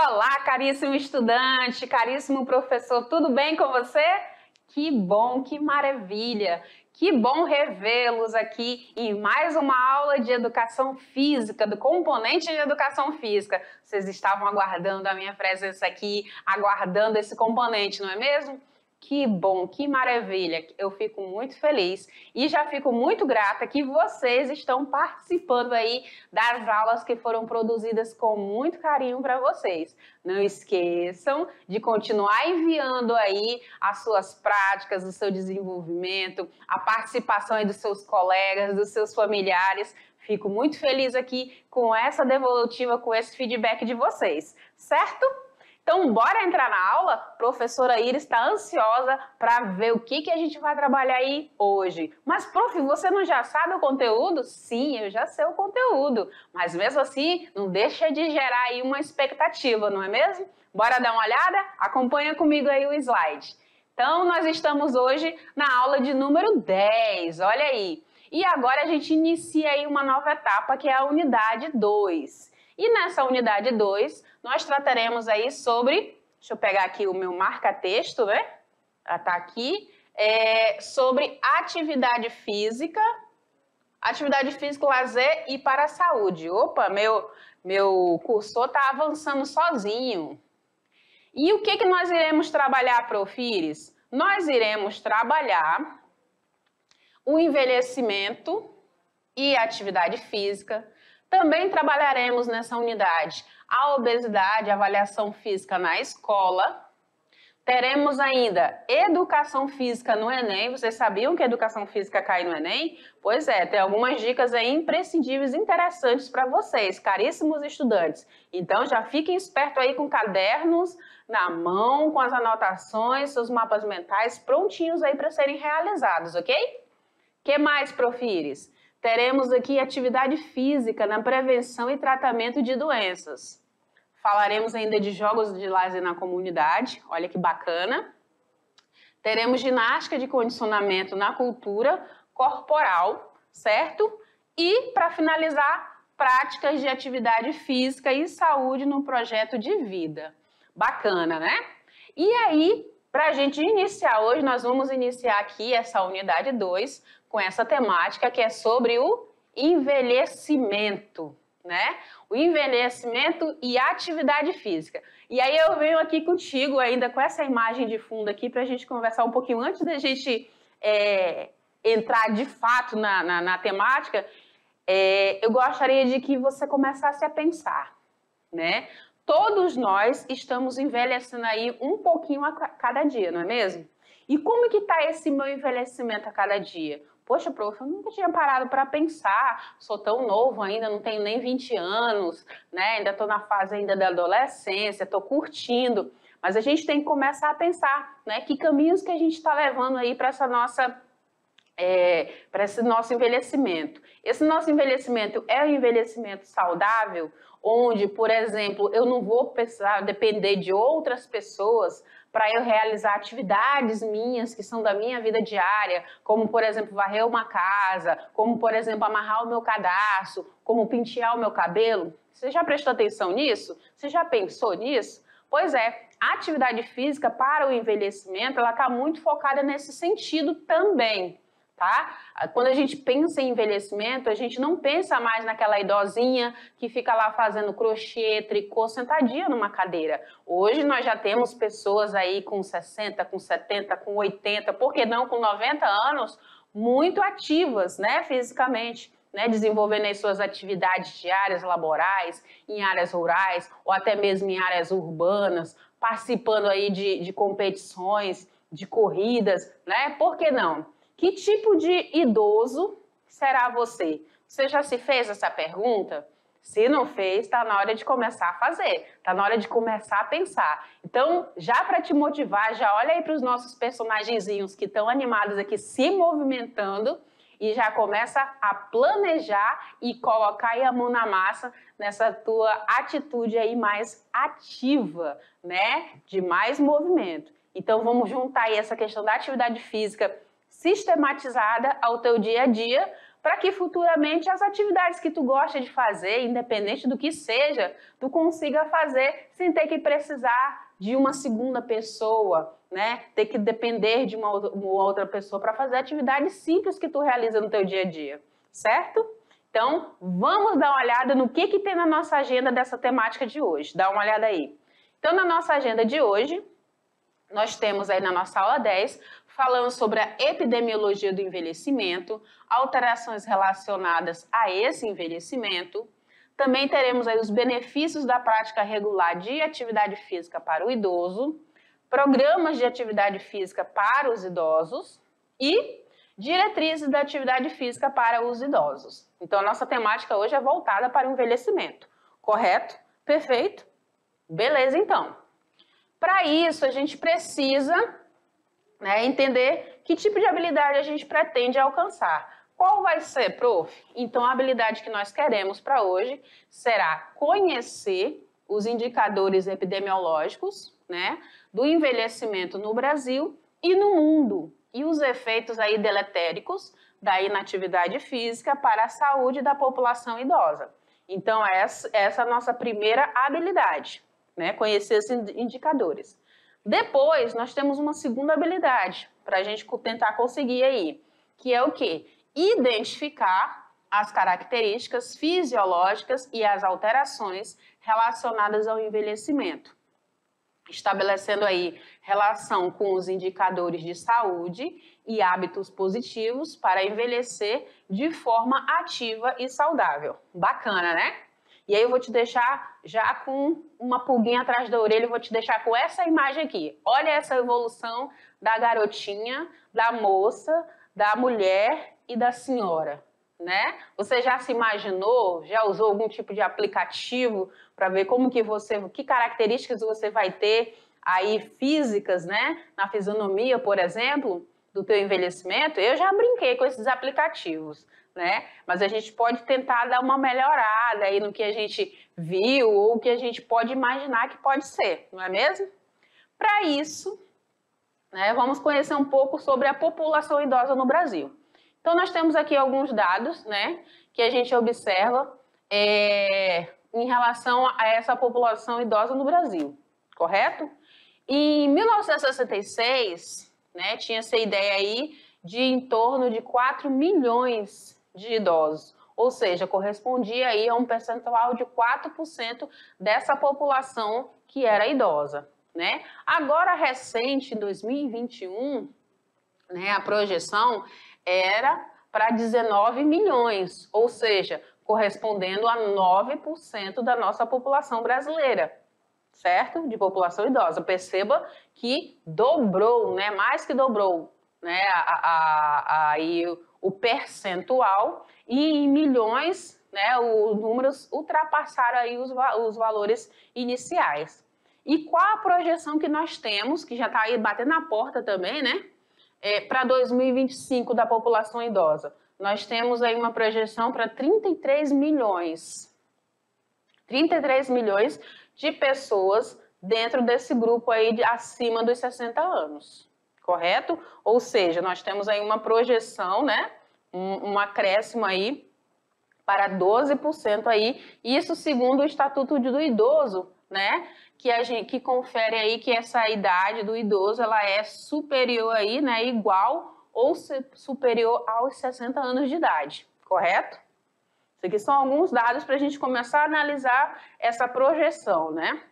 Olá, caríssimo estudante, caríssimo professor, tudo bem com você? Que bom, que maravilha! Que bom revê-los aqui em mais uma aula de educação física, do componente de educação física. Vocês estavam aguardando a minha presença aqui, aguardando esse componente, não é mesmo? Que bom, que maravilha! Eu fico muito feliz e já fico muito grata que vocês estão participando aí das aulas que foram produzidas com muito carinho para vocês. Não esqueçam de continuar enviando aí as suas práticas, o seu desenvolvimento, a participação aí dos seus colegas, dos seus familiares. Fico muito feliz aqui com essa devolutiva, com esse feedback de vocês, certo? Então, bora entrar na aula? Professora Iris está ansiosa para ver o que a gente vai trabalhar aí hoje. Mas, prof, você não já sabe o conteúdo? Sim, eu já sei o conteúdo. Mas, mesmo assim, não deixa de gerar aí uma expectativa, não é mesmo? Bora dar uma olhada? Acompanha comigo aí o slide. Então, nós estamos hoje na aula de número 10, olha aí. E agora a gente inicia aí uma nova etapa, que é a unidade 2. E nessa unidade 2, nós trataremos aí sobre, deixa eu pegar aqui o meu marca-texto, né? Ela tá aqui, sobre atividade física, lazer e para a saúde. Opa, meu cursor tá avançando sozinho. E o que nós iremos trabalhar, Prof. Iris? Nós iremos trabalhar o envelhecimento e atividade física. Também trabalharemos nessa unidade a obesidade, a avaliação física na escola. Teremos ainda educação física no Enem. Vocês sabiam que a educação física cai no Enem? Pois é, tem algumas dicas aí imprescindíveis, interessantes para vocês, caríssimos estudantes. Então já fiquem espertos aí com cadernos na mão, com as anotações, seus mapas mentais prontinhos aí para serem realizados, ok? Que mais, Prof. Iris? Teremos aqui atividade física na prevenção e tratamento de doenças. Falaremos ainda de jogos de lazer na comunidade, olha que bacana. Teremos ginástica de condicionamento na cultura corporal, certo? E, para finalizar, práticas de atividade física e saúde no projeto de vida. Bacana, né? E aí, para a gente iniciar hoje, nós vamos iniciar aqui essa unidade 2 com essa temática que é sobre o envelhecimento, né? O envelhecimento e atividade física. E aí eu venho aqui contigo ainda com essa imagem de fundo aqui para a gente conversar um pouquinho antes da gente entrar de fato na temática. Eu gostaria de que você começasse a pensar, né? Todos nós estamos envelhecendo aí um pouquinho a cada dia, não é mesmo? E como que está esse meu envelhecimento a cada dia? Poxa, prof, eu nunca tinha parado para pensar, sou tão novo ainda, não tenho nem 20 anos, né? Ainda estou na fase ainda da adolescência, estou curtindo. Mas a gente tem que começar a pensar, né? Que caminhos que a gente está levando aí para esse nosso envelhecimento. Esse nosso envelhecimento é um envelhecimento saudável, onde, por exemplo, eu não vou precisar depender de outras pessoas para eu realizar atividades minhas que são da minha vida diária, como, por exemplo, varrer uma casa, como, por exemplo, amarrar o meu cadarço, como pentear o meu cabelo. Você já prestou atenção nisso? Você já pensou nisso? Pois é, a atividade física para o envelhecimento, ela está muito focada nesse sentido também. Tá? Quando a gente pensa em envelhecimento, a gente não pensa mais naquela idosinha que fica lá fazendo crochê, tricô, sentadinha numa cadeira. Hoje nós já temos pessoas aí com 60, com 70, com 80, por que não com 90 anos, muito ativas, né, fisicamente, né, desenvolvendo as suas atividades diárias, laborais, em áreas rurais ou até mesmo em áreas urbanas, participando aí de competições, de corridas, né, por que não? Que tipo de idoso será você? Você já se fez essa pergunta? Se não fez, está na hora de começar a fazer, está na hora de começar a pensar. Então, já para te motivar, já olha aí para os nossos personagenzinhos que estão animados aqui se movimentando e já começa a planejar e colocar aí a mão na massa nessa tua atitude aí mais ativa, né? De mais movimento. Então, vamos juntar aí essa questão da atividade física sistematizada ao teu dia a dia, para que futuramente as atividades que tu gosta de fazer, independente do que seja, tu consiga fazer sem ter que precisar de uma segunda pessoa, né? Ter que depender de uma outra pessoa para fazer atividades simples que tu realiza no teu dia a dia, certo? Então, vamos dar uma olhada no que tem na nossa agenda dessa temática de hoje. Dá uma olhada aí. Então, na nossa agenda de hoje, nós temos aí na nossa aula 10, falando sobre a epidemiologia do envelhecimento, alterações relacionadas a esse envelhecimento. Também teremos aí os benefícios da prática regular de atividade física para o idoso, programas de atividade física para os idosos e diretrizes da atividade física para os idosos. Então, a nossa temática hoje é voltada para o envelhecimento, correto? Perfeito? Beleza, então. Para isso, a gente precisa, né, entender que tipo de habilidade a gente pretende alcançar. Qual vai ser, prof? Então, a habilidade que nós queremos para hoje será conhecer os indicadores epidemiológicos, né, do envelhecimento no Brasil e no mundo, e os efeitos aí deletéricos da inatividade física para a saúde da população idosa. Então, essa é a nossa primeira habilidade, né, conhecer esses indicadores. Depois, nós temos uma segunda habilidade para a gente tentar conseguir aí, que é o quê? Identificar as características fisiológicas e as alterações relacionadas ao envelhecimento, estabelecendo aí relação com os indicadores de saúde e hábitos positivos para envelhecer de forma ativa e saudável. Bacana, né? E aí eu vou te deixar já com uma pulguinha atrás da orelha, eu vou te deixar com essa imagem aqui. Olha essa evolução da garotinha, da moça, da mulher e da senhora, né? Você já se imaginou, já usou algum tipo de aplicativo para ver que características você vai ter aí físicas, né? Na fisionomia, por exemplo, do teu envelhecimento? Eu já brinquei com esses aplicativos, né? Mas a gente pode tentar dar uma melhorada aí no que a gente viu ou o que a gente pode imaginar que pode ser, não é mesmo? Para isso, né, vamos conhecer um pouco sobre a população idosa no Brasil. Então, nós temos aqui alguns dados, né, que a gente observa em relação a essa população idosa no Brasil, correto? Em 1966, né, tinha essa ideia aí de em torno de 4 milhões de idosos, ou seja, correspondia aí a um percentual de 4% dessa população que era idosa, né? Agora, recente, em 2021, né, a projeção era para 19 milhões, ou seja, correspondendo a 9% da nossa população brasileira, certo? De população idosa. Perceba que dobrou, né? Mais que dobrou, né? Aí o percentual e em milhões, né? Os números ultrapassaram aí os valores iniciais. E qual a projeção que nós temos, que já está aí batendo na porta também, né? Para 2025 da população idosa? Nós temos aí uma projeção para 33 milhões. 33 milhões de pessoas dentro desse grupo aí acima dos 60 anos, correto? Ou seja, nós temos aí uma projeção, né? Um acréscimo aí para 12% aí, isso segundo o Estatuto do Idoso, né? Que confere aí que essa idade do idoso ela é superior aí, né? Igual ou superior aos 60 anos de idade, correto? Isso aqui são alguns dados para a gente começar a analisar essa projeção, né?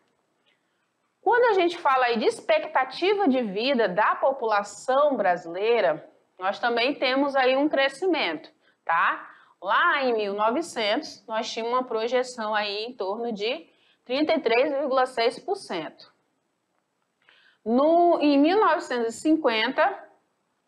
Quando a gente fala aí de expectativa de vida da população brasileira, nós também temos aí um crescimento, tá? Lá em 1900, nós tínhamos uma projeção aí em torno de 33,6%. Em 1950,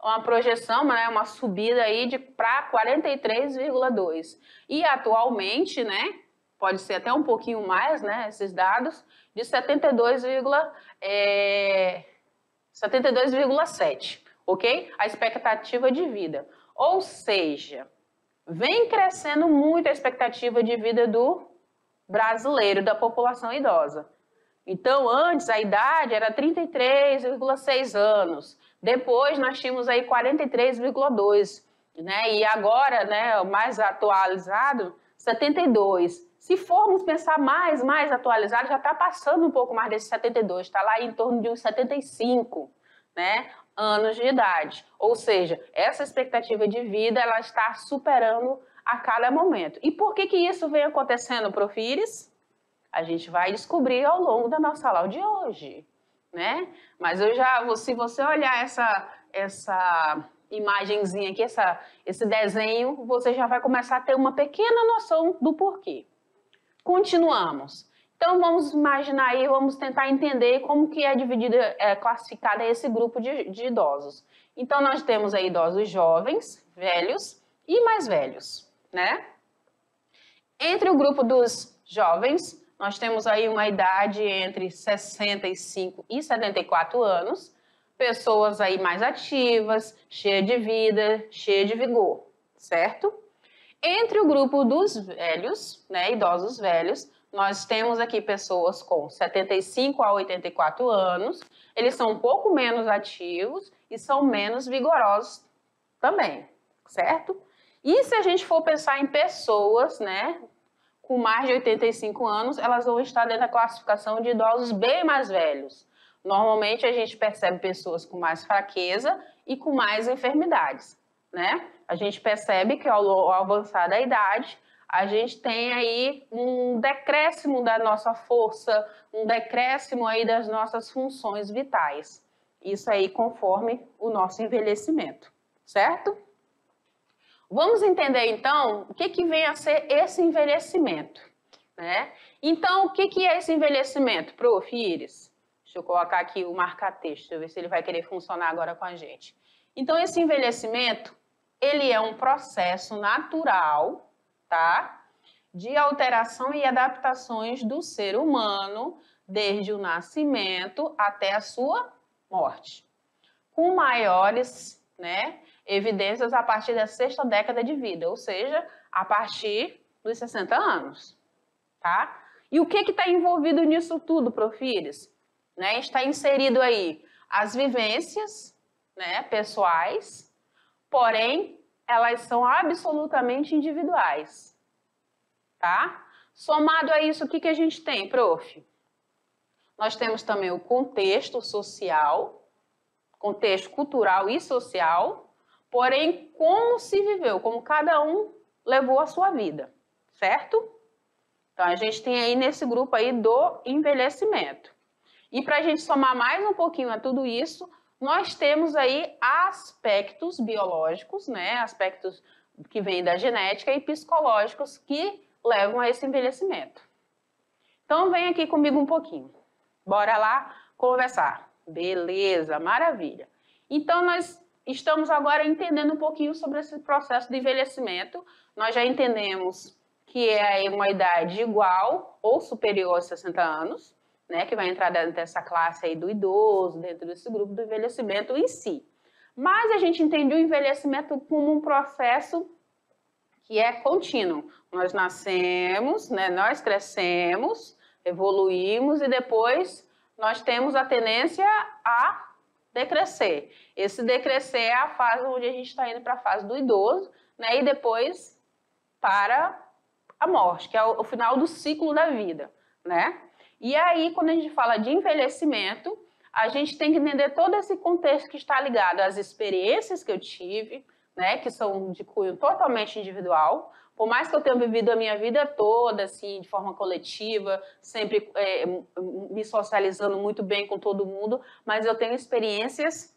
uma projeção, né, uma subida aí para 43,2%. E atualmente, né, pode ser até um pouquinho mais, né, esses dados, de 72,7%, ok? A expectativa de vida. Ou seja, vem crescendo muito a expectativa de vida do brasileiro, da população idosa. Então, antes a idade era 33,6 anos. Depois nós tínhamos aí 43,2. né? E agora, né, o mais atualizado, 72. Se formos pensar mais atualizado, já está passando um pouco mais desse 72, está lá em torno de uns 75, né, anos de idade. Ou seja, essa expectativa de vida, ela está superando a cada momento. E por que que isso vem acontecendo, Prof. Iris? A gente vai descobrir ao longo da nossa aula de hoje, né? Mas se você olhar essa imagenzinha aqui, esse desenho, você já vai começar a ter uma pequena noção do porquê. Continuamos. Então, vamos imaginar aí, vamos tentar entender como que é dividido, classificado esse grupo de idosos. Então, nós temos aí idosos jovens, velhos e mais velhos, né? Entre o grupo dos jovens, nós temos aí uma idade entre 65 e 74 anos, pessoas aí mais ativas, cheias de vida, cheias de vigor, certo? Entre o grupo dos velhos, né, idosos velhos, nós temos aqui pessoas com 75 a 84 anos, eles são um pouco menos ativos e são menos vigorosos também, certo? E se a gente for pensar em pessoas, né, com mais de 85 anos, elas vão estar dentro da classificação de idosos bem mais velhos. Normalmente a gente percebe pessoas com mais fraqueza e com mais enfermidades, né? A gente percebe que ao avançar da idade, a gente tem aí um decréscimo da nossa força, um decréscimo aí das nossas funções vitais. Isso aí conforme o nosso envelhecimento, certo? Vamos entender, então, o que que vem a ser esse envelhecimento, né? Então, o que que é esse envelhecimento, Prof. Iris? Deixa eu colocar aqui o marca-texto, deixa eu ver se ele vai querer funcionar agora com a gente. Então, esse envelhecimento, ele é um processo natural, tá? De alteração e adaptações do ser humano, desde o nascimento até a sua morte. Com maiores, né, evidências a partir da sexta década de vida, ou seja, a partir dos 60 anos, tá? E o que está envolvido nisso tudo, Prof. Iris? Né, está inserido aí as vivências, né, pessoais, porém, elas são absolutamente individuais, tá? Somado a isso, o que a gente tem, Prof? Nós temos também o contexto social, contexto cultural e social, porém, como se viveu, como cada um levou a sua vida, certo? Então, a gente tem aí nesse grupo aí do envelhecimento. E para a gente somar mais um pouquinho a tudo isso, nós temos aí aspectos biológicos, né? Aspectos que vêm da genética e psicológicos que levam a esse envelhecimento. Então, vem aqui comigo um pouquinho. Bora lá conversar. Beleza, maravilha. Então, nós estamos agora entendendo um pouquinho sobre esse processo de envelhecimento. Nós já entendemos que é uma idade igual ou superior a 60 anos, né, que vai entrar dentro dessa classe aí do idoso, dentro desse grupo do envelhecimento em si. Mas a gente entende o envelhecimento como um processo que é contínuo. Nós nascemos, né, nós crescemos, evoluímos e depois nós temos a tendência a decrescer. Esse decrescer é a fase onde a gente está indo para a fase do idoso, né, e depois para a morte, que é o final do ciclo da vida, né? E aí, quando a gente fala de envelhecimento, a gente tem que entender todo esse contexto que está ligado às experiências que eu tive, né, que são de cunho totalmente individual. Por mais que eu tenha vivido a minha vida toda, assim, de forma coletiva, sempre me socializando muito bem com todo mundo, mas eu tenho experiências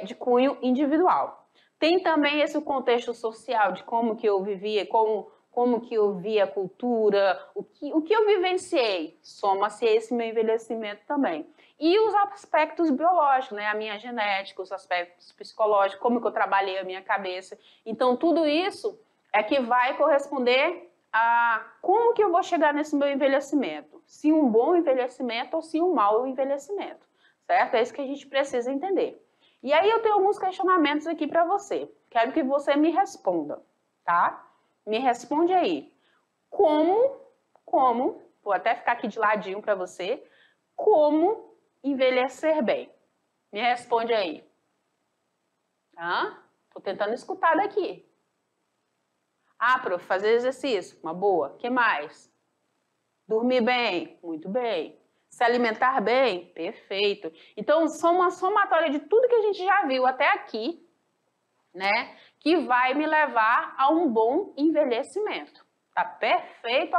de cunho individual. Tem também esse contexto social de como que eu vivia, como que eu vi a cultura, o que eu vivenciei, soma-se esse meu envelhecimento também. E os aspectos biológicos, né? A minha genética, os aspectos psicológicos, como que eu trabalhei a minha cabeça. Então, tudo isso é que vai corresponder a como que eu vou chegar nesse meu envelhecimento. Se um bom envelhecimento ou se um mau envelhecimento, certo? É isso que a gente precisa entender. E aí eu tenho alguns questionamentos aqui para você. Quero que você me responda, tá? Me responde aí. Como, vou até ficar aqui de ladinho para você, como envelhecer bem? Me responde aí. Tô tentando escutar daqui. Ah, prof, fazer exercício, uma boa. O que mais? Dormir bem? Muito bem. Se alimentar bem? Perfeito. Então, são uma somatória de tudo que a gente já viu até aqui, né? Que vai me levar a um bom envelhecimento. Tá perfeito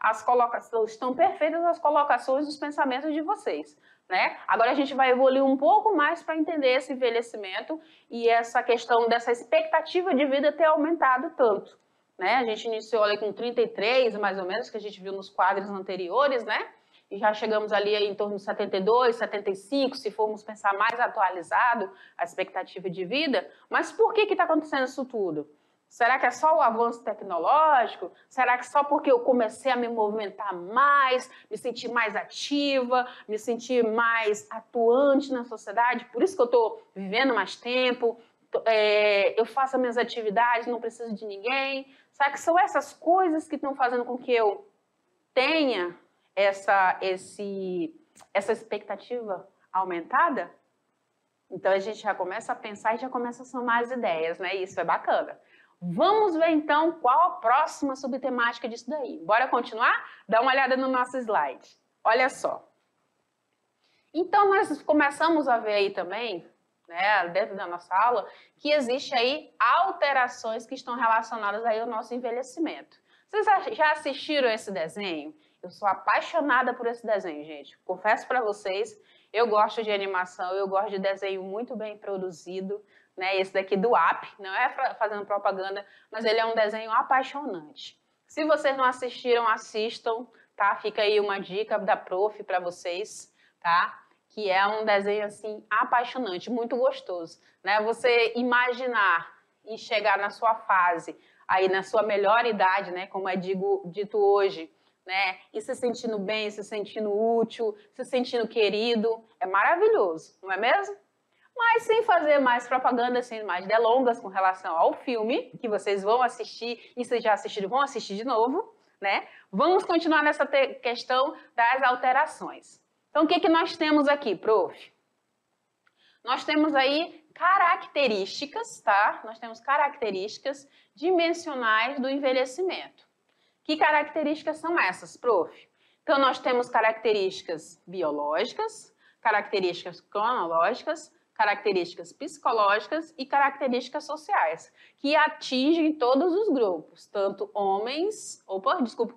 as colocações, estão perfeitas as colocações dos pensamentos de vocês, né? Agora a gente vai evoluir um pouco mais para entender esse envelhecimento e essa questão dessa expectativa de vida ter aumentado tanto, né? A gente iniciou ali com 33, mais ou menos, que a gente viu nos quadros anteriores, né? E já chegamos ali em torno de 72, 75, se formos pensar mais atualizado a expectativa de vida. Mas por que está acontecendo isso tudo? Será que é só o avanço tecnológico? Será que só porque eu comecei a me movimentar mais, me sentir mais ativa, me sentir mais atuante na sociedade? Por isso que eu estou vivendo mais tempo, eu faço as minhas atividades, não preciso de ninguém. Será que são essas coisas que estão fazendo com que eu tenha essa expectativa aumentada? Então a gente já começa a pensar e já começa a somar as ideias, né? Isso é bacana. Vamos ver então qual a próxima subtemática disso daí. Bora continuar? Dá uma olhada no nosso slide. Olha só. Então nós começamos a ver aí também, né, dentro da nossa aula, que existe aí alterações que estão relacionadas aí ao nosso envelhecimento. Vocês já assistiram esse desenho? Eu sou apaixonada por esse desenho, gente. Confesso para vocês, eu gosto de animação, eu gosto de desenho muito bem produzido, né? Esse daqui do Up, não é fazendo propaganda, mas ele é um desenho apaixonante. Se vocês não assistiram, assistam, tá? Fica aí uma dica da prof para vocês, tá? Que é um desenho assim apaixonante, muito gostoso, né? Você imaginar e chegar na sua fase, aí na sua melhor idade, né? Como é dito hoje, né? E se sentindo bem, se sentindo útil, se sentindo querido, é maravilhoso, não é mesmo? Mas sem fazer mais propaganda, sem mais delongas com relação ao filme, que vocês vão assistir, e se já assistiram, vão assistir de novo, né? Vamos continuar nessa questão das alterações. Então, o que nós temos aqui, prof? Nós temos aí características, tá? Nós temos características dimensionais do envelhecimento. Que características são essas, prof? Então, nós temos características biológicas, características cronológicas, características psicológicas e características sociais, que atingem todos os grupos, tanto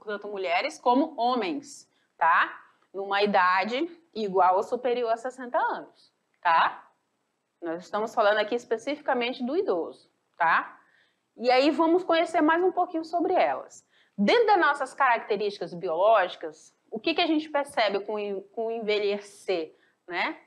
tanto mulheres como homens, tá? Numa idade igual ou superior a 60 anos, tá? Nós estamos falando aqui especificamente do idoso, tá? E aí vamos conhecer mais um pouquinho sobre elas. Dentro das nossas características biológicas, o que a gente percebe com o envelhecer, né?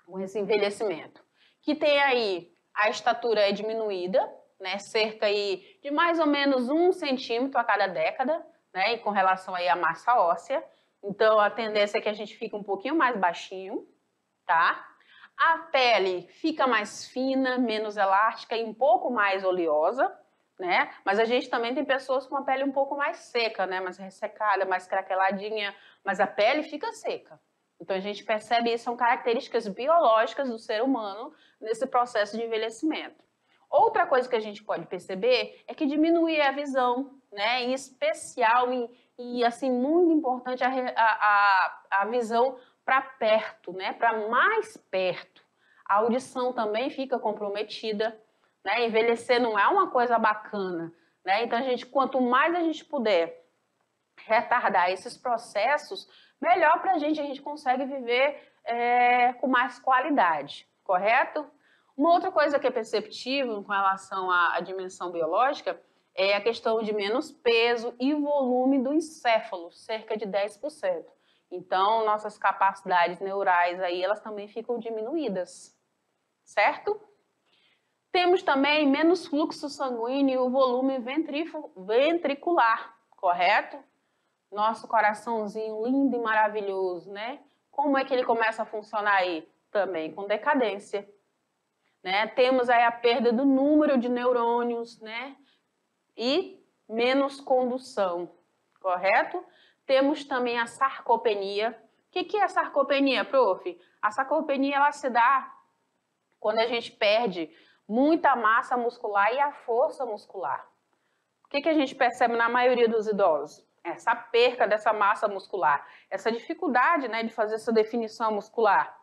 Com esse envelhecimento? Que tem aí a estatura é diminuída, né? Cerca aí de mais ou menos 1 centímetro a cada década, né? E com relação aí à massa óssea. Então, a tendência é que a gente fique um pouquinho mais baixinho, tá? A pele fica mais fina, menos elástica e um pouco mais oleosa, né? Mas a gente também tem pessoas com a pele um pouco mais seca, né? Mais ressecada, mais craqueladinha, mas a pele fica seca. Então a gente percebe isso, são características biológicas do ser humano nesse processo de envelhecimento. Outra coisa que a gente pode perceber é que diminui a visão, né? Em especial e assim muito importante a visão para perto, né? Para mais perto. A audição também fica comprometida, né? Envelhecer não é uma coisa bacana, né? Então quanto mais a gente puder retardar esses processos, melhor para a gente consegue viver com mais qualidade, correto? Uma outra coisa que é perceptível com relação à dimensão biológica é a questão de menos peso e volume do encéfalo, cerca de 10%. Então, nossas capacidades neurais aí, elas também ficam diminuídas, certo? Temos também menos fluxo sanguíneo e o volume ventricular, correto? Nosso coraçãozinho lindo e maravilhoso, né? Como é que ele começa a funcionar aí? Também com decadência, né? Temos aí a perda do número de neurônios, né? E menos condução, correto? Temos também a sarcopenia. O que é a sarcopenia, prof? A sarcopenia, ela se dá quando a gente perde muita massa muscular e a força muscular. que a gente percebe na maioria dos idosos? Essa perca dessa massa muscular, essa dificuldade, né, de fazer essa definição muscular,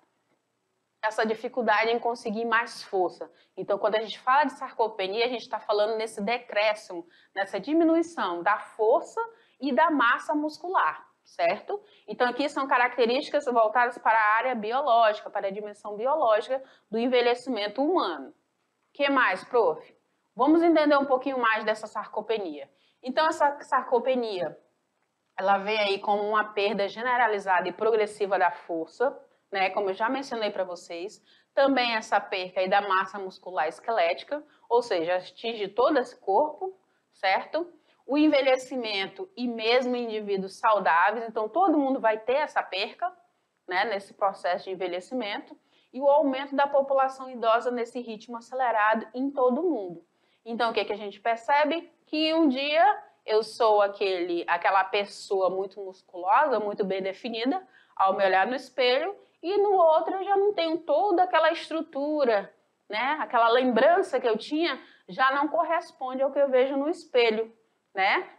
essa dificuldade em conseguir mais força. Então, quando a gente fala de sarcopenia, a gente está falando nesse decréscimo, nessa diminuição da força e da massa muscular, certo? Então, aqui são características voltadas para a área biológica, para a dimensão biológica do envelhecimento humano. O que mais, prof? Vamos entender um pouquinho mais dessa sarcopenia. Então, essa sarcopenia, ela vem aí como uma perda generalizada e progressiva da força, né, como eu já mencionei para vocês, também essa perca aí da massa muscular esquelética, ou seja, atinge todo esse corpo, certo? O envelhecimento e mesmo em indivíduos saudáveis, então todo mundo vai ter essa perca, né, nesse processo de envelhecimento, e o aumento da população idosa nesse ritmo acelerado em todo o mundo. Então o que a gente percebe? Que um dia eu sou aquela pessoa muito musculosa, muito bem definida, ao me olhar no espelho, e no outro eu já não tenho toda aquela estrutura, né? Aquela lembrança que eu tinha já não corresponde ao que eu vejo no espelho, né?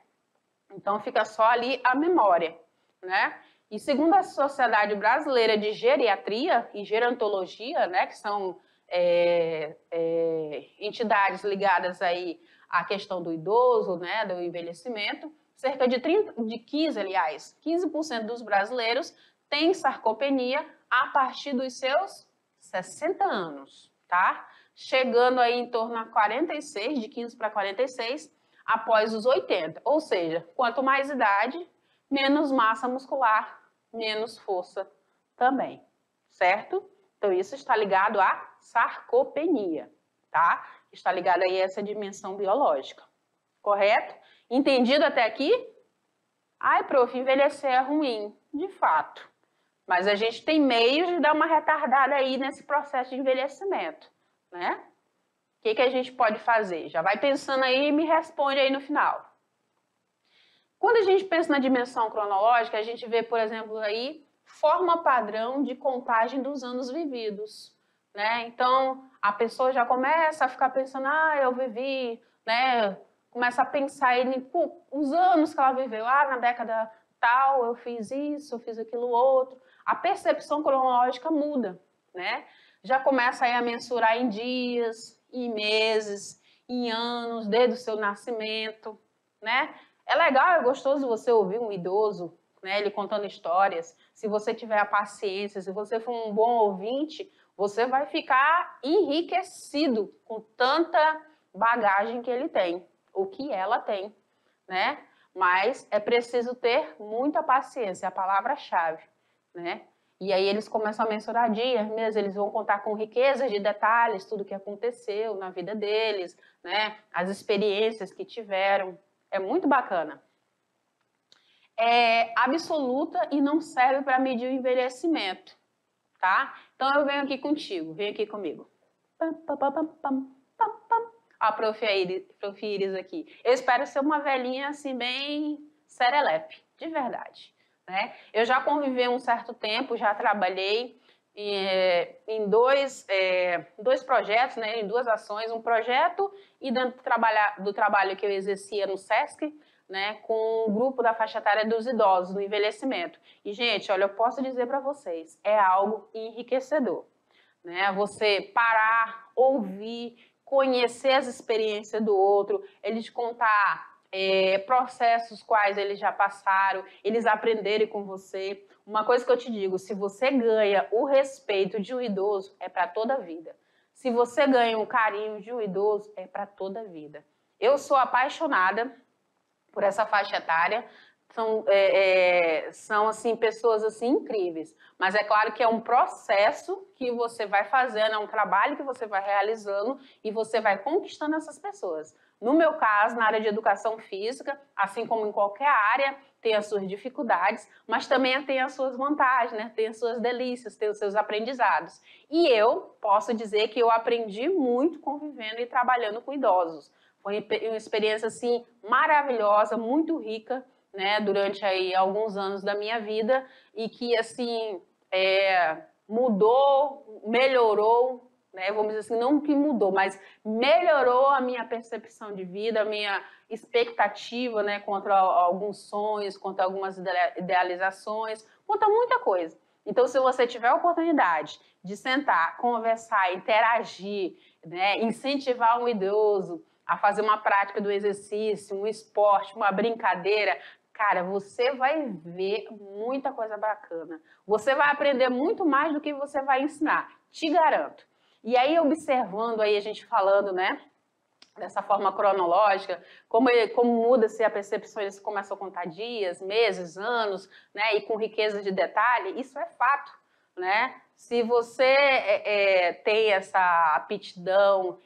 Então fica só ali a memória, né? E segundo a Sociedade Brasileira de Geriatria e Gerontologia, né, que são entidades ligadas aí à questão do idoso, né, do envelhecimento, cerca de 15% dos brasileiros têm sarcopenia a partir dos seus 60 anos, tá? Chegando aí em torno a 46, de 15 para 46, após os 80. Ou seja, quanto mais idade, menos massa muscular, menos força também, certo? Então isso está ligado à sarcopenia, tá? Está ligado aí a essa dimensão biológica, correto? Entendido até aqui? Ai, prof, envelhecer é ruim, de fato. Mas a gente tem meios de dar uma retardada aí nesse processo de envelhecimento, né? O que a gente pode fazer? Já vai pensando aí e me responde aí no final. Quando a gente pensa na dimensão cronológica, a gente vê, por exemplo, aí forma padrão de contagem dos anos vividos, né? Então, a pessoa já começa a ficar pensando, eu vivi, né? Começa a pensar aí os anos que ela viveu, na década tal, eu fiz isso, eu fiz aquilo outro. A percepção cronológica muda, né? Já começa aí a mensurar em dias, em meses, em anos, desde o seu nascimento, né? É legal, é gostoso você ouvir um idoso, né, ele contando histórias. Se você tiver a paciência, se você for um bom ouvinte, você vai ficar enriquecido com tanta bagagem que ele tem, o que ela tem, né? Mas é preciso ter muita paciência, é a palavra-chave, né? E aí eles começam a mensurar dias, meses, eles vão contar com riquezas de detalhes, tudo que aconteceu na vida deles, né? As experiências que tiveram. É muito bacana. É absoluta e não serve para medir o envelhecimento, tá? Então eu venho aqui contigo, vem aqui comigo. A prof. Iris aqui. Eu espero ser uma velhinha assim bem serelepe, de verdade, né? Eu já convivi um certo tempo, já trabalhei em dois projetos, né, em duas ações, um projeto e dentro do trabalho que eu exercia no SESC, né, com o grupo da faixa etária dos idosos no envelhecimento. E, gente, olha, eu posso dizer para vocês, é algo enriquecedor, né? Você parar, ouvir, conhecer as experiências do outro, eles contar processos quais eles já passaram, eles aprenderem com você. Uma coisa que eu te digo, se você ganha o respeito de um idoso, é para toda a vida. Se você ganha o carinho de um idoso, é para toda a vida. Eu sou apaixonada por essa faixa etária, são assim, pessoas assim, incríveis. Mas é claro que é um processo que você vai fazendo, é um trabalho que você vai realizando e você vai conquistando essas pessoas. No meu caso, na área de educação física, assim como em qualquer área, tem as suas dificuldades, mas também tem as suas vantagens, né? Tem as suas delícias, tem os seus aprendizados. E eu posso dizer que eu aprendi muito convivendo e trabalhando com idosos. Foi uma experiência assim maravilhosa, muito rica, né, durante aí alguns anos da minha vida e que assim mudou, melhorou né? Vamos dizer assim, não que mudou, mas melhorou a minha percepção de vida, a minha expectativa, né, contra alguns sonhos, contra algumas idealizações, contra muita coisa. Então, se você tiver a oportunidade de sentar, conversar, interagir, né, incentivar um idoso a fazer uma prática do exercício, um esporte, uma brincadeira, cara, você vai ver muita coisa bacana. Você vai aprender muito mais do que você vai ensinar, te garanto. E aí, observando aí a gente falando, né, dessa forma cronológica, como muda-se a percepção, eles começam a contar dias, meses, anos, né, e com riqueza de detalhe, isso é fato, né? Se você tem essa aptidão,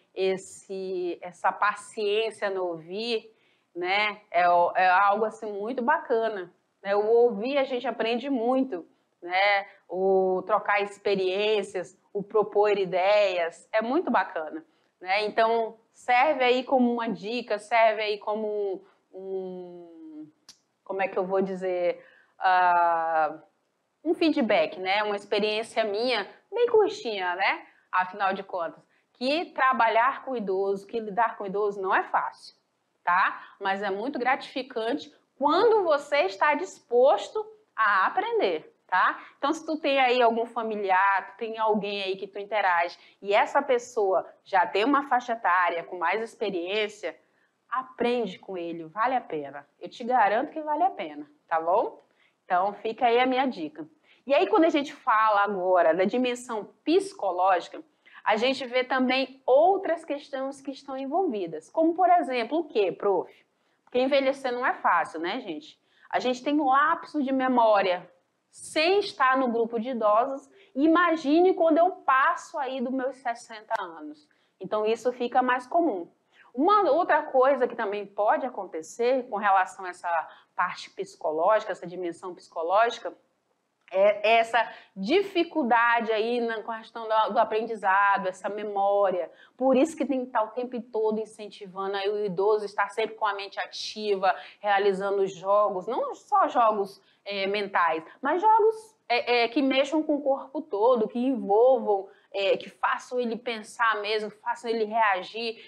essa paciência no ouvir, né, é algo assim muito bacana, né? O ouvir a gente aprende muito, né? O trocar experiências, o propor ideias, é muito bacana, né? Então, serve aí como uma dica, serve aí como como é que eu vou dizer, um feedback, né? Uma experiência minha, bem curtinha, né? Afinal de contas, que trabalhar com idoso, que lidar com idoso não é fácil, tá? Mas é muito gratificante quando você está disposto a aprender, tá? Então, se tu tem aí algum familiar, tu tem alguém aí que tu interage e essa pessoa já tem uma faixa etária com mais experiência, aprende com ele, vale a pena. Eu te garanto que vale a pena, tá bom? Então, fica aí a minha dica. E aí, quando a gente fala agora da dimensão psicológica, a gente vê também outras questões que estão envolvidas. Como, por exemplo, o quê, prof? Porque envelhecer não é fácil, né, gente? A gente tem um lapso de memória sem estar no grupo de idosos. Imagine quando eu passo aí dos meus 60 anos. Então, isso fica mais comum. Uma outra coisa que também pode acontecer com relação a essa parte psicológica, essa dimensão psicológica, é essa dificuldade aí na questão do aprendizado, essa memória. Por isso que tem que estar o tempo todo incentivando aí o idoso estar sempre com a mente ativa, realizando jogos, não só jogos mentais, mas jogos que mexam com o corpo todo, que envolvam, que façam ele pensar mesmo, façam ele reagir,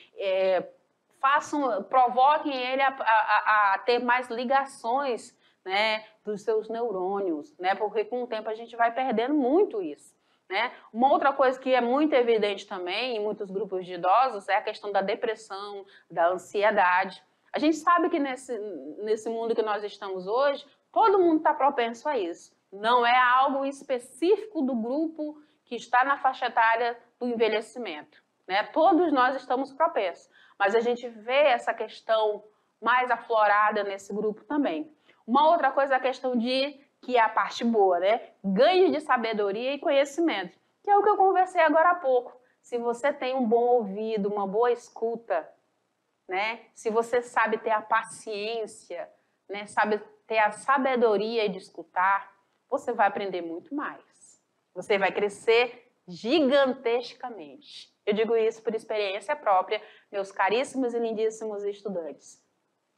provoquem ele a ter mais ligações, né, dos seus neurônios, né, porque com o tempo a gente vai perdendo muito isso, né. Uma outra coisa que é muito evidente também em muitos grupos de idosos é a questão da depressão, da ansiedade. A gente sabe que nesse mundo que nós estamos hoje, todo mundo está propenso a isso. Não é algo específico do grupo que está na faixa etária do envelhecimento, né. Todos nós estamos propensos, mas a gente vê essa questão mais aflorada nesse grupo também. Uma outra coisa é a questão que é a parte boa, né? Ganho de sabedoria e conhecimento, que é o que eu conversei agora há pouco. Se você tem um bom ouvido, uma boa escuta, né? Se você sabe ter a paciência, né? Sabe ter a sabedoria de escutar, você vai aprender muito mais. Você vai crescer gigantescamente. Eu digo isso por experiência própria, meus caríssimos e lindíssimos estudantes.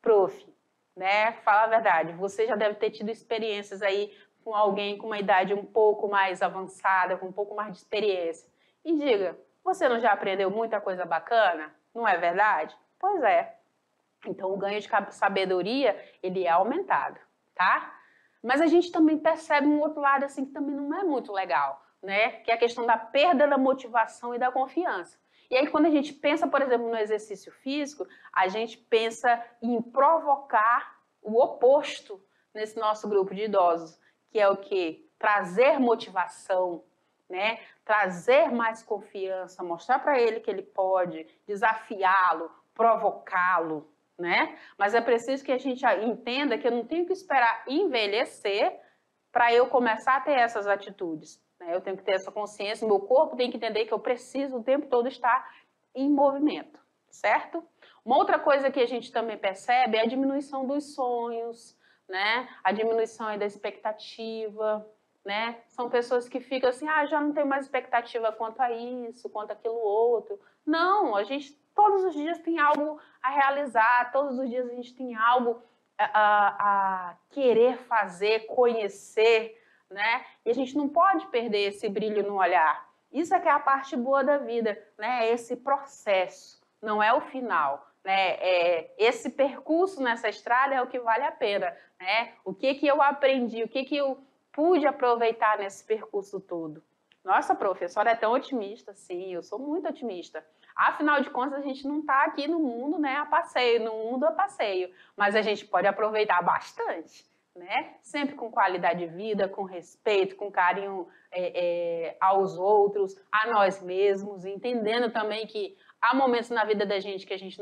Prof, né? Fala a verdade, você já deve ter tido experiências aí com alguém com uma idade um pouco mais avançada, com um pouco mais de experiência. E diga, você não já aprendeu muita coisa bacana? Não é verdade? Pois é. Então, o ganho de sabedoria, ele é aumentado, tá? Mas a gente também percebe um outro lado, assim, que também não é muito legal, né? Que é a questão da perda da motivação e da confiança. E aí, quando a gente pensa, por exemplo, no exercício físico, a gente pensa em provocar o oposto nesse nosso grupo de idosos, que é o quê? Trazer motivação, né? Trazer mais confiança, mostrar para ele que ele pode, desafiá-lo, provocá-lo, né? Mas é preciso que a gente entenda que eu não tenho que esperar envelhecer para eu começar a ter essas atitudes. Eu tenho que ter essa consciência, meu corpo tem que entender que eu preciso o tempo todo estar em movimento, certo? Uma outra coisa que a gente também percebe é a diminuição dos sonhos, né? A diminuição aí da expectativa, né? São pessoas que ficam assim, já não tenho mais expectativa quanto a isso, quanto aquilo outro. Não, a gente todos os dias tem algo a realizar, todos os dias a gente tem algo a querer fazer, conhecer, né? E a gente não pode perder esse brilho no olhar. Isso é que é a parte boa da vida, né? Esse processo, não é o final, né? Esse percurso nessa estrada é o que vale a pena, né? O que eu aprendi, o que eu pude aproveitar nesse percurso todo. Nossa, professora é tão otimista, sim, eu sou muito otimista. Afinal de contas, a gente não está aqui no mundo, né, a passeio, no mundo a passeio, mas a gente pode aproveitar bastante, né? Sempre com qualidade de vida, com respeito, com carinho aos outros, a nós mesmos, entendendo também que há momentos na vida da gente que a gente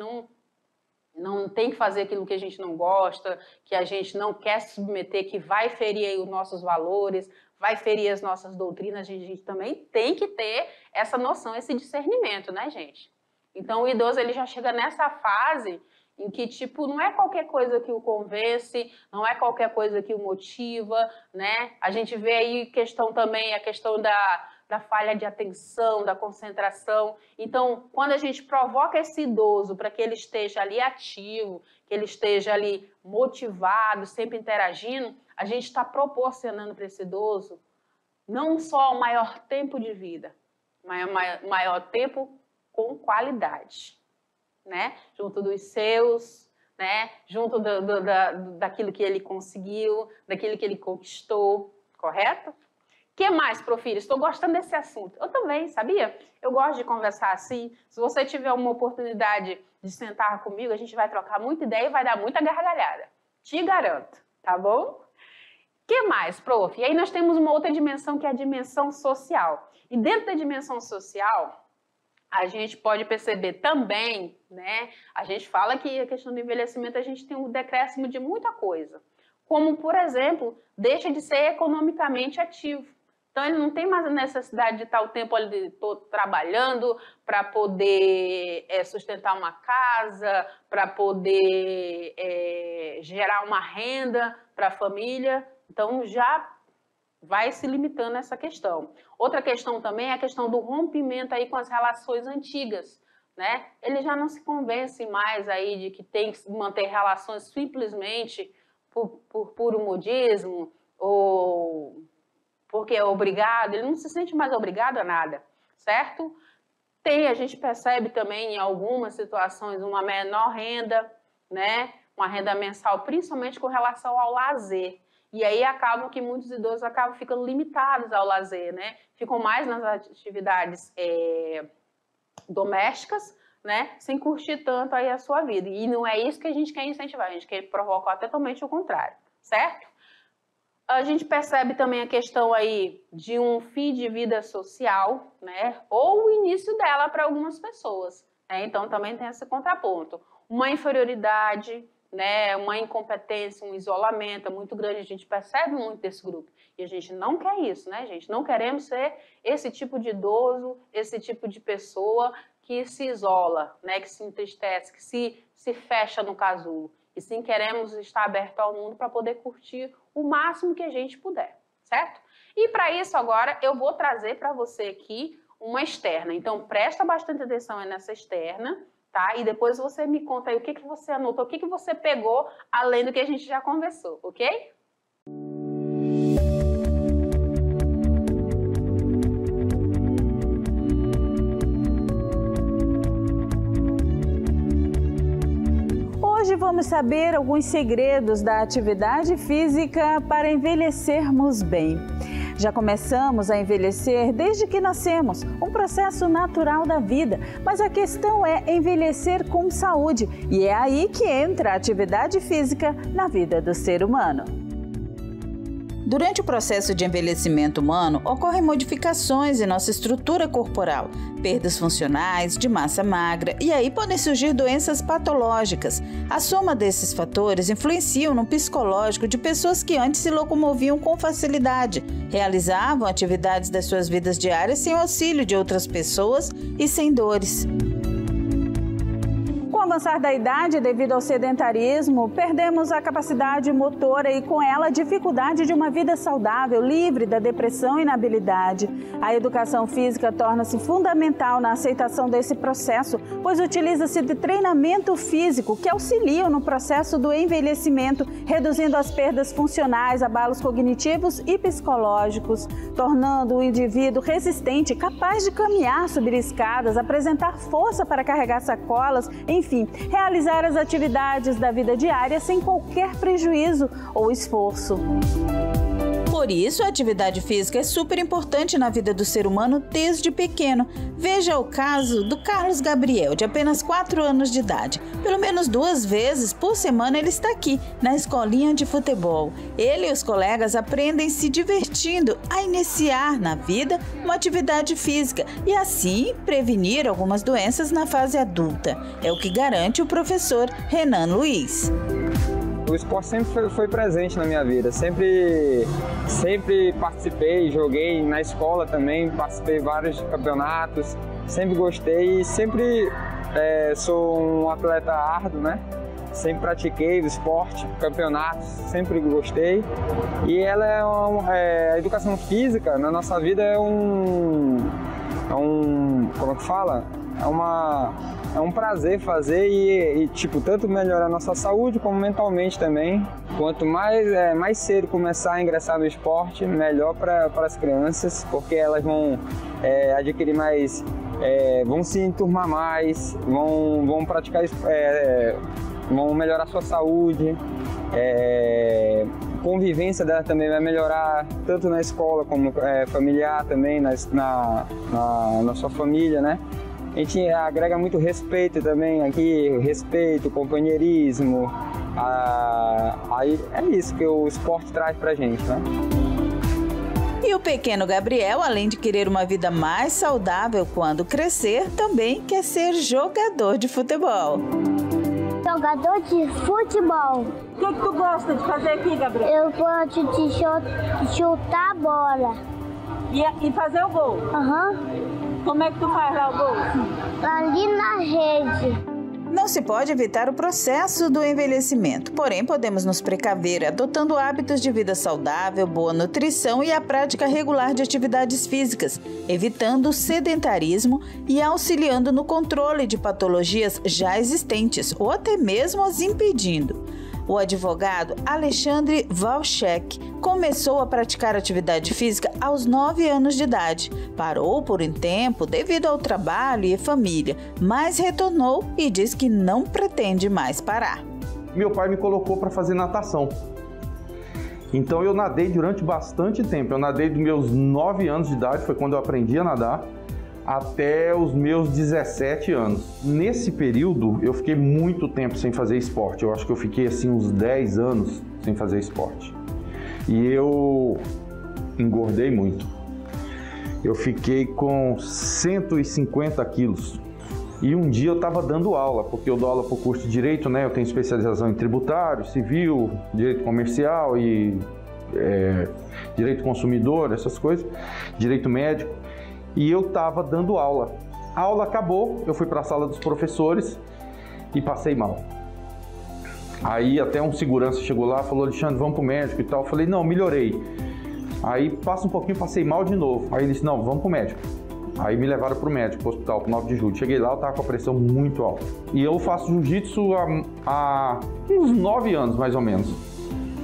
não tem que fazer aquilo que a gente não gosta, que a gente não quer se submeter, que vai ferir aí os nossos valores, vai ferir as nossas doutrinas, a gente também tem que ter essa noção, esse discernimento, né, gente? Então, o idoso, ele já chega nessa fase em que, tipo, não é qualquer coisa que o convence, não é qualquer coisa que o motiva, né? A gente vê aí questão também, a questão da falha de atenção, da concentração. Então, quando a gente provoca esse idoso para que ele esteja ali ativo, que ele esteja ali motivado, sempre interagindo, a gente está proporcionando para esse idoso não só o maior tempo de vida, mas maior tempo com qualidade, né? Junto dos seus, né? Junto daquilo que ele conseguiu, daquilo que ele conquistou, correto? O que mais, Profírio? Estou gostando desse assunto. Eu também, sabia? Eu gosto de conversar assim. Se você tiver uma oportunidade de sentar comigo, a gente vai trocar muita ideia e vai dar muita gargalhada. Te garanto, tá bom? O que mais, prof? E aí nós temos uma outra dimensão que é a dimensão social. E dentro da dimensão social, a gente pode perceber também, né? A gente fala que a questão do envelhecimento, a gente tem um decréscimo de muita coisa. Como, por exemplo, deixa de ser economicamente ativo. Então, ele não tem mais a necessidade de estar o tempo ali todo trabalhando para poder sustentar uma casa, para poder gerar uma renda para a família. Então, já vai se limitando essa questão. Outra questão também é a questão do rompimento aí com as relações antigas, né? Ele já não se convence mais aí de que tem que manter relações simplesmente por puro modismo ou porque é obrigado, ele não se sente mais obrigado a nada, certo? A gente percebe também em algumas situações uma menor renda, né? Uma renda mensal, principalmente com relação ao lazer. E aí acabam que muitos idosos acabam ficando limitados ao lazer, né? Ficam mais nas atividades domésticas, né? Sem curtir tanto aí a sua vida. E não é isso que a gente quer incentivar, a gente quer provocar totalmente o contrário, certo? A gente percebe também a questão aí de um fim de vida social, né? Ou o início dela para algumas pessoas, né? Então também tem esse contraponto. Uma inferioridade, né? Uma incompetência, um isolamento muito grande, a gente percebe muito desse grupo. E a gente não quer isso, né, gente? Não queremos ser esse tipo de idoso, esse tipo de pessoa que se isola, né? Que se entristece, que se fecha no casulo. E sim, queremos estar aberto ao mundo para poder curtir o máximo que a gente puder, certo? E para isso agora eu vou trazer para você aqui uma externa. Então presta bastante atenção nessa externa, tá? E depois você me conta aí o que você anotou, o que você pegou além do que a gente já conversou, ok? Hoje vamos saber alguns segredos da atividade física para envelhecermos bem. Já começamos a envelhecer desde que nascemos, um processo natural da vida, mas a questão é envelhecer com saúde e é aí que entra a atividade física na vida do ser humano. Durante o processo de envelhecimento humano, ocorrem modificações em nossa estrutura corporal, perdas funcionais, de massa magra, e aí podem surgir doenças patológicas. A soma desses fatores influenciam no psicológico de pessoas que antes se locomoviam com facilidade, realizavam atividades das suas vidas diárias sem o auxílio de outras pessoas e sem dores. Com a avançar da idade, devido ao sedentarismo, perdemos a capacidade motora e, com ela, a dificuldade de uma vida saudável, livre da depressão e inabilidade. A educação física torna-se fundamental na aceitação desse processo, pois utiliza-se de treinamento físico que auxilia no processo do envelhecimento, reduzindo as perdas funcionais, abalos cognitivos e psicológicos, tornando o indivíduo resistente, capaz de caminhar, subir escadas, apresentar força para carregar sacolas, enfim, realizar as atividades da vida diária sem qualquer prejuízo ou esforço. Por isso, a atividade física é super importante na vida do ser humano desde pequeno. Veja o caso do Carlos Gabriel, de apenas 4 anos de idade. Pelo menos 2 vezes por semana ele está aqui, na escolinha de futebol. Ele e os colegas aprendem se divertindo a iniciar na vida uma atividade física e assim prevenir algumas doenças na fase adulta. É o que garante o professor Renan Luiz. O esporte sempre foi presente na minha vida, sempre participei, joguei na escola também, participei de vários campeonatos, sempre gostei e sempre sou um atleta árduo, né? Sempre pratiquei o esporte, campeonatos, sempre gostei. E ela a educação física na nossa vida como é que fala? É um prazer fazer e tipo, tanto melhorar a nossa saúde como mentalmente também. Quanto mais cedo começar a ingressar no esporte, melhor para as crianças, porque elas vão adquirir mais, vão se enturmar mais, vão praticar, vão melhorar a sua saúde. Convivência dela também vai melhorar, tanto na escola como familiar também, na sua família, né? A gente agrega muito respeito também aqui, respeito, companheirismo. Aí é isso que o esporte traz pra gente, né? E o pequeno Gabriel, além de querer uma vida mais saudável quando crescer, também quer ser jogador de futebol. Jogador de futebol. O que tu gosta de fazer aqui, Gabriel? Eu gosto de chutar a bola. E fazer o gol? Aham. Como é que tu faz lá o gol? Ali na rede. Não se pode evitar o processo do envelhecimento, porém podemos nos precaver adotando hábitos de vida saudável, boa nutrição e a prática regular de atividades físicas, evitando o sedentarismo e auxiliando no controle de patologias já existentes ou até mesmo as impedindo. O advogado Alexandre Valchek começou a praticar atividade física aos 9 anos de idade. Parou por um tempo devido ao trabalho e família, mas retornou e diz que não pretende mais parar. Meu pai me colocou para fazer natação. Então eu nadei durante bastante tempo. Eu nadei dos meus 9 anos de idade, foi quando eu aprendi a nadar, até os meus 17 anos. Nesse período, eu fiquei muito tempo sem fazer esporte. Eu acho que eu fiquei assim uns 10 anos sem fazer esporte. E eu engordei muito. Eu fiquei com 150 quilos. E um dia eu estava dando aula, porque eu dou aula para o curso de Direito, né? Eu tenho especialização em tributário, civil, Direito comercial e Direito consumidor, essas coisas, Direito médico. E eu estava dando aula. A aula acabou, eu fui para a sala dos professores e passei mal. Aí até um segurança chegou lá, falou: Alexandre, vamos pro médico e tal. Eu falei: não, melhorei. Aí passa um pouquinho, passei mal de novo. Aí ele disse: não, vamos pro médico. Aí me levaram pro médico, pro hospital, pro 9 de julho. Cheguei lá, eu tava com a pressão muito alta. E eu faço jiu-jitsu há uns 9 anos, mais ou menos.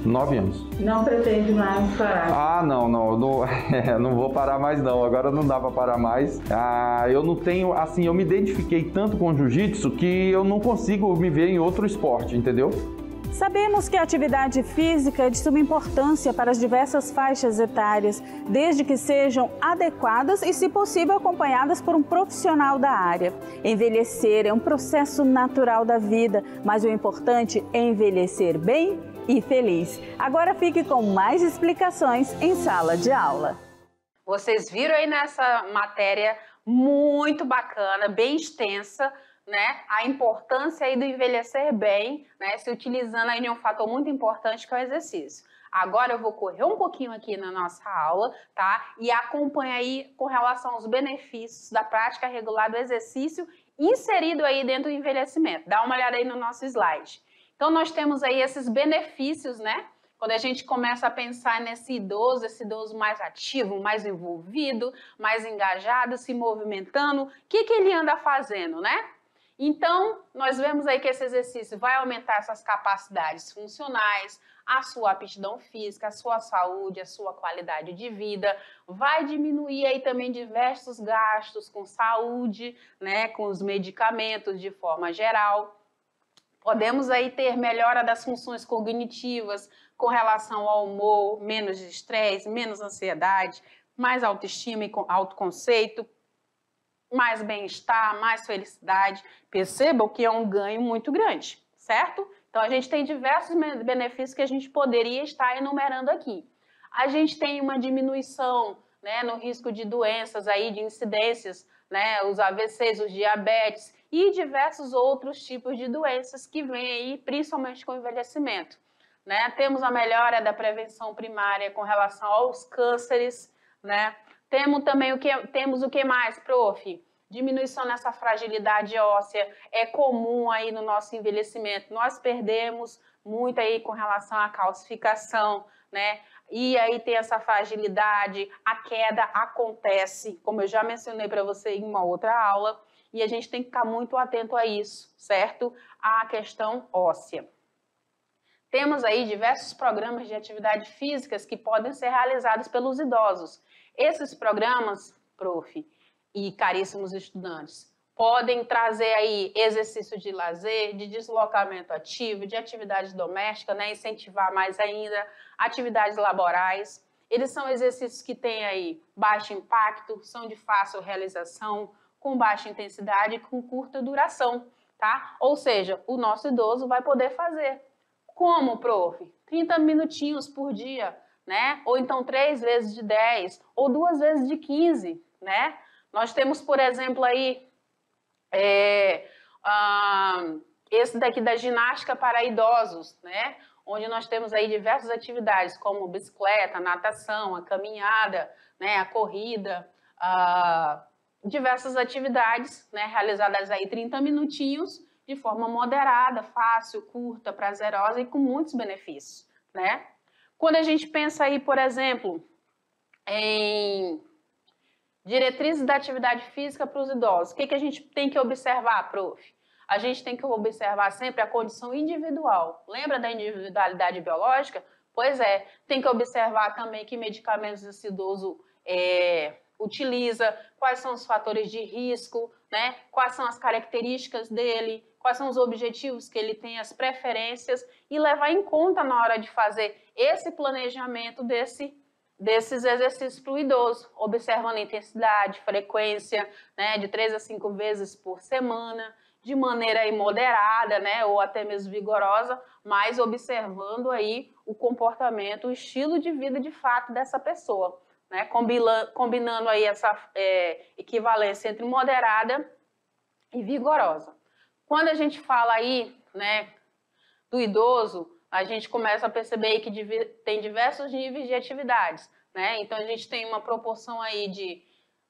9 anos. Não pretende mais parar? Não vou parar mais não, agora não dá para parar mais. Eu não tenho, assim, eu me identifiquei tanto com o jiu-jitsu que eu não consigo me ver em outro esporte, entendeu? Sabemos que a atividade física é de suma importância para as diversas faixas etárias, desde que sejam adequadas e, se possível, acompanhadas por um profissional da área. Envelhecer é um processo natural da vida, mas o importante é envelhecer bem e feliz. Agora fique com mais explicações em sala de aula. Vocês viram aí nessa matéria muito bacana, bem extensa, né? A importância aí do envelhecer bem, né? Se utilizando aí de um fator muito importante que é o exercício. Agora eu vou correr um pouquinho aqui na nossa aula, tá? E acompanha aí com relação aos benefícios da prática regular do exercício inserido aí dentro do envelhecimento. Dá uma olhada aí no nosso slide. Então, nós temos aí esses benefícios, né? Quando a gente começa a pensar nesse idoso, esse idoso mais ativo, mais envolvido, mais engajado, se movimentando, o que ele anda fazendo, né? Então, nós vemos aí que esse exercício vai aumentar essas capacidades funcionais, a sua aptidão física, a sua saúde, a sua qualidade de vida, vai diminuir aí também diversos gastos com saúde, né, com os medicamentos de forma geral. Podemos aí ter melhora das funções cognitivas com relação ao humor, menos estresse, menos ansiedade, mais autoestima e autoconceito, mais bem-estar, mais felicidade. Percebam que é um ganho muito grande, certo? Então, a gente tem diversos benefícios que a gente poderia estar enumerando aqui. A gente tem uma diminuição, né, no risco de doenças, aí, de incidências, né, os AVCs, os diabetes e diversos outros tipos de doenças que vêm aí, principalmente com o envelhecimento. Né? Temos a melhora da prevenção primária com relação aos cânceres, né? Temos o que mais, prof? Diminuição nessa fragilidade óssea, é comum aí no nosso envelhecimento, nós perdemos muito aí com relação à calcificação, né? E aí tem essa fragilidade, a queda acontece, como eu já mencionei para você em uma outra aula, e a gente tem que ficar muito atento a isso, certo? A questão óssea. Temos aí diversos programas de atividade físicas que podem ser realizados pelos idosos. Esses programas, prof, e caríssimos estudantes, podem trazer aí exercício de lazer, de deslocamento ativo, de atividade doméstica, né? Incentivar mais ainda atividades laborais. Eles são exercícios que têm aí baixo impacto, são de fácil realização, com baixa intensidade e com curta duração, tá? Ou seja, o nosso idoso vai poder fazer. Como, prof? 30 minutinhos por dia, né? Ou então 3 vezes de 10, ou 2 vezes de 15, né? Nós temos, por exemplo, aí, esse daqui da ginástica para idosos, né? Onde nós temos aí diversas atividades, como bicicleta, natação, a caminhada, né? A corrida, diversas atividades, né? Realizadas aí 30 minutinhos, de forma moderada, fácil, curta, prazerosa e com muitos benefícios, né? Quando a gente pensa aí, por exemplo, em diretrizes da atividade física para os idosos, o que a gente tem que observar, prof? A gente tem que observar sempre a condição individual. Lembra da individualidade biológica? Pois é, tem que observar também que medicamentos esse idoso utiliza, quais são os fatores de risco, né? Quais são as características dele, quais são os objetivos que ele tem, as preferências, e levar em conta na hora de fazer esse planejamento desses exercícios para o idoso, observando a intensidade, frequência, né, de 3 a 5 vezes por semana, de maneira aí moderada, né, ou até mesmo vigorosa, mas observando aí o comportamento, o estilo de vida de fato dessa pessoa, né, combinando aí essa equivalência entre moderada e vigorosa. Quando a gente fala aí, né, do idoso, a gente começa a perceber aí que tem diversos níveis de atividades, né? Então, a gente tem uma proporção aí de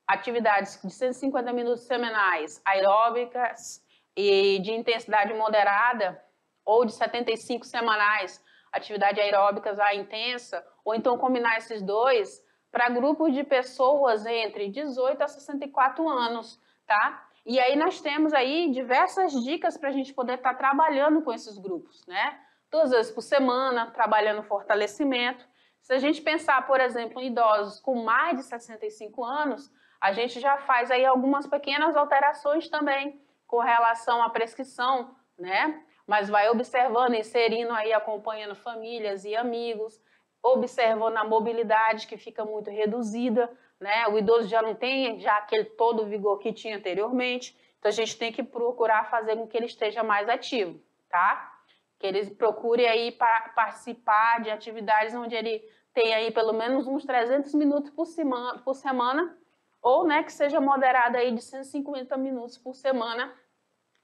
atividades de 150 minutos semanais, aeróbicas e de intensidade moderada, ou de 75 semanais, atividade aeróbicas intensa, ou então combinar esses dois para grupos de pessoas entre 18 a 64 anos, tá? E aí nós temos aí diversas dicas para a gente poder estar trabalhando com esses grupos, né? 2 vezes por semana, trabalhando fortalecimento. Se a gente pensar, por exemplo, em idosos com mais de 65 anos, a gente já faz aí algumas pequenas alterações também com relação à prescrição, né? Mas vai observando, inserindo aí, acompanhando famílias e amigos, observando a mobilidade que fica muito reduzida, né? O idoso já não tem aquele todo o vigor que tinha anteriormente, então a gente tem que procurar fazer com que ele esteja mais ativo, tá? Que ele procure aí participar de atividades onde ele tem aí pelo menos uns 300 minutos por semana, ou, né, que seja moderado aí de 150 minutos por semana,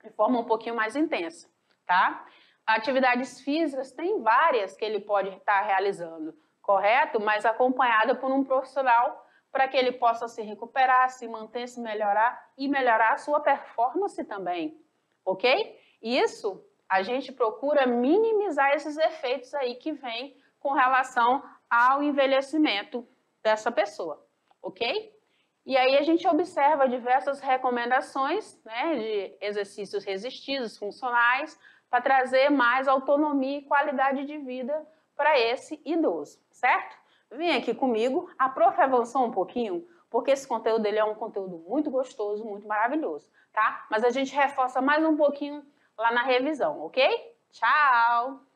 de forma um pouquinho mais intensa, tá? Atividades físicas, tem várias que ele pode estar realizando, correto? Mas acompanhada por um profissional para que ele possa se recuperar, se manter, se melhorar e melhorar a sua performance também, ok? Isso a gente procura minimizar esses efeitos aí que vêm com relação ao envelhecimento dessa pessoa, ok? E aí a gente observa diversas recomendações, né, de exercícios resistidos, funcionais, para trazer mais autonomia e qualidade de vida para esse idoso, certo? Vem aqui comigo, a prof avançou um pouquinho, porque esse conteúdo dele é um conteúdo muito gostoso, muito maravilhoso, tá? Mas a gente reforça mais um pouquinho lá na revisão, ok? Tchau!